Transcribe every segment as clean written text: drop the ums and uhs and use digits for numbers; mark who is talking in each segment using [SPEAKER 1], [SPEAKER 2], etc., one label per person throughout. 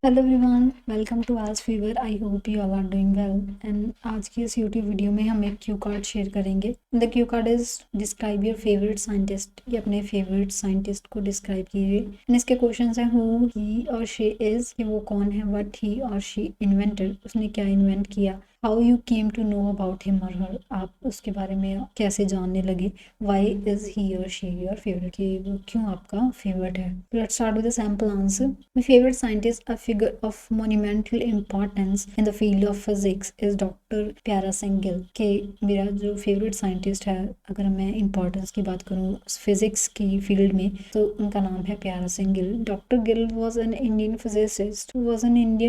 [SPEAKER 1] Hello everyone, welcome to आज fever. I hope you all are doing well. And आज की इस YouTube video में हम एक क्यू कार्ड शेयर करेंगे। The cue card is describe your favourite scientist. ये अपने फेवरेट साइंटिस्ट को डिस्क्राइब कीजिए। एंड इसके क्वेश्चन है हु ही और शी इज, कि वो कौन है, व्हाट ही और शी इन्वेंटेड, उसने क्या इन्वेंट किया, how you came to know about him और हर, आप उसके बारे में कैसे जानने लगे, वाई इज ही और शी योर फेवरेट, कि वो क्यों आपका फेवरेट है। Let's start with the sample answer. My favourite scientist, a figure of monumental importance in the field of physics, is doctor प्यारा सिंह गिल। के मेरा जो फेवरेट साइंटिस्ट है, अगर मैं इम्पोर्टेंस की बात करूँ फिजिक्स की फील्ड में, तो उनका नाम है प्यारा Singh Gill. Doctor Gill was an Indian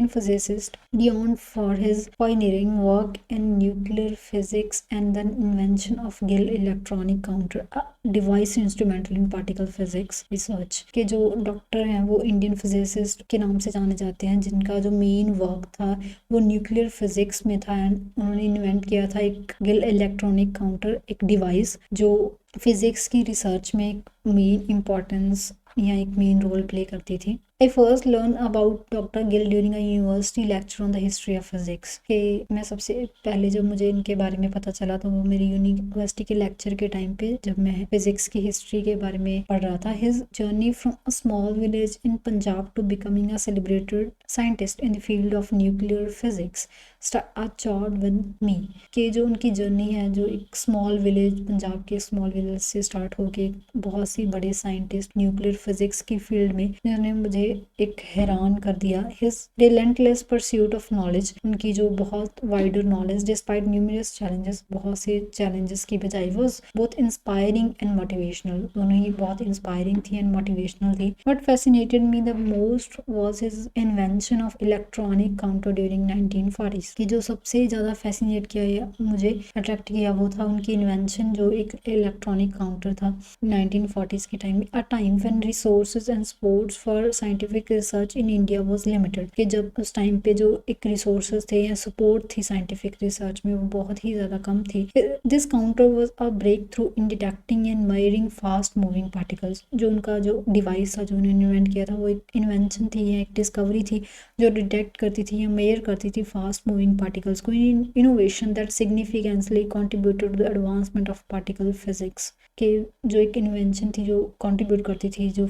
[SPEAKER 1] physicist renowned for his pioneering work in nuclear physics and the invention of Gill electronic counter, a device instrumental in particle physics research। के जो डॉक्टर हैं वो इंडियन फिजिसिस्ट के नाम से जाने जाते हैं, जिनका जो मेन वर्क था वो न्यूक्लियर फिजिक्स में था। एंड उन्होंने इन्वेंट किया था एक गिल इलेक्ट्रॉनिक काउंटर, एक डिवाइस जो फिजिक्स की रिसर्च में एक मेन इम्पोर्टेंस या एक मेन रोल प्ले करती थी। I first learned about doctor Gill during a university lecture on the history of physics। के मैं सबसे पहले जब मुझे इनके बारे में पता चला तो वो मेरी यूनिवर्सिटी के लेक्चर के टाइम पे, जब मैं फिजिक्स की हिस्ट्री के बारे में पढ़ रहा था। His journey from a small village in Punjab to becoming a celebrated scientist in the field of nuclear physics started with me। के जो उनकी जर्नी है, जो एक स्मॉल विलेज, पंजाब के स्मॉल विलेज से स्टार्ट होके बहुत सी बड़े साइंटिस्ट न्यूक्लियर फिजिक्स की फील्ड में, जिन्होंने मुझे एक हैरान कर दिया। His relentless pursuit of knowledge, उनकी जो बहुत wider knowledge despite numerous challenges, बहुत से चैलेंजेस की बजाय, was both inspiring and motivational. दोनों ही बहुत इंस्पायरिंग थी एंड मोटिवेशनल थी। What fascinated me the most was his invention of electronic counter during 1940s। कि जो सबसे ज़्यादा फैसिनेट किया, मुझे अट्रैक्ट किया, वो था उनकी इन्वेंशन, जो एक इलेक्ट्रॉनिक काउंटर था 1940s के टाइम में। A time when resources and supports for scientific research in India was limited. कि जब उस टाइम पे जो एक रिसोर्सेज थे या सपोर्ट थी साइंटिफिक रिसर्च में, वो बहुत ही ज़्यादा कम थी। This counter was a breakthrough in detecting and measuring fast moving particles. जो उनका जो डिवाइस था, जो उन्होंने इन्वेंट किया था, वो एक इन्वेंशन थी या एक डिस्कवरी थी जो डिटेक्ट करती थी या मेजर करती थी फास्ट मूविंग पार्टिकल्स को। Innovation that significantly contributed to the advancement of particle physics. के जो एक इन्वेंशन थी जो कंट्रीब्यूट करती थी जो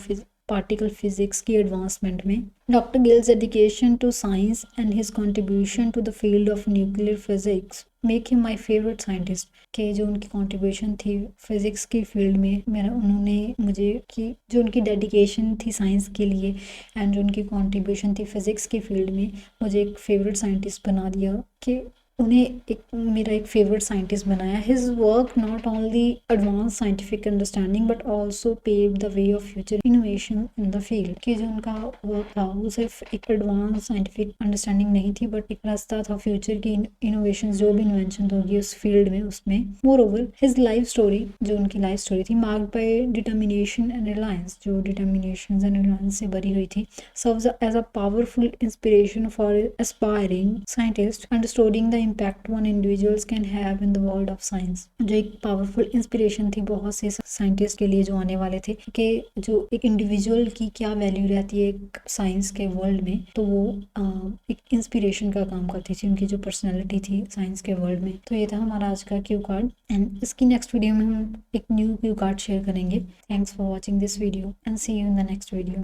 [SPEAKER 1] पार्टिकल फिजिक्स की एडवांसमेंट में। Doctor Gill's dedication to science and his contribution to the field of nuclear physics make him my favourite scientist. के जो उनकी कंट्रीब्यूशन थी फिजिक्स की फील्ड में, मेरा उन्होंने मुझे, कि जो उनकी डेडिकेशन थी साइंस के लिए एंड जो उनकी कंट्रीब्यूशन थी फिजिक्स की फील्ड में, मुझे एक फेवरेट साइंटिस्ट बना दिया। कि उन्हें एक मेरा एक फेवरेट साइंटिस्ट बनाया। His work not only advance scientific understanding but also pave the way of future innovation in the field. कि जो उनका वर्क था वो सिर्फ एक एडवांस साइंटिफिक अंडरस्टैंडिंग नहीं थी, बट एक रास्ता था फ्यूचर की इनोवेशन, जो भी इन्वेंशन होगी उस फील्ड में, उसमें। Moreover his life story, जो उनकी लाइफ स्टोरी थी, marked by determination and reliance, जो डिटर्मिनेशन एंड रिलायंस से भरी हुई थी, serves as a powerful inspiration for aspiring scientist understanding the impact one individuals can have in the world of science. जो एक पावरफुल इंस्पिरेशन थी बहुत से साइंटिस्ट के लिए जो आने वाले थे, कि जो एक इंडिविजुअल की क्या वैल्यू रहती है एक साइंस के वर्ल्ड में, तो वो एक इंस्पिरेशन का काम करती थी, उनकी जो पर्सनैलिटी थी साइंस के वर्ल्ड में। तो ये था हमारा आज का क्यू कार्ड। एंड इसकी नेक्स्ट वीडियो में हम एक न्यू क्यू कार्ड शेयर करेंगे। Thanks for watching this video and see you in the next video.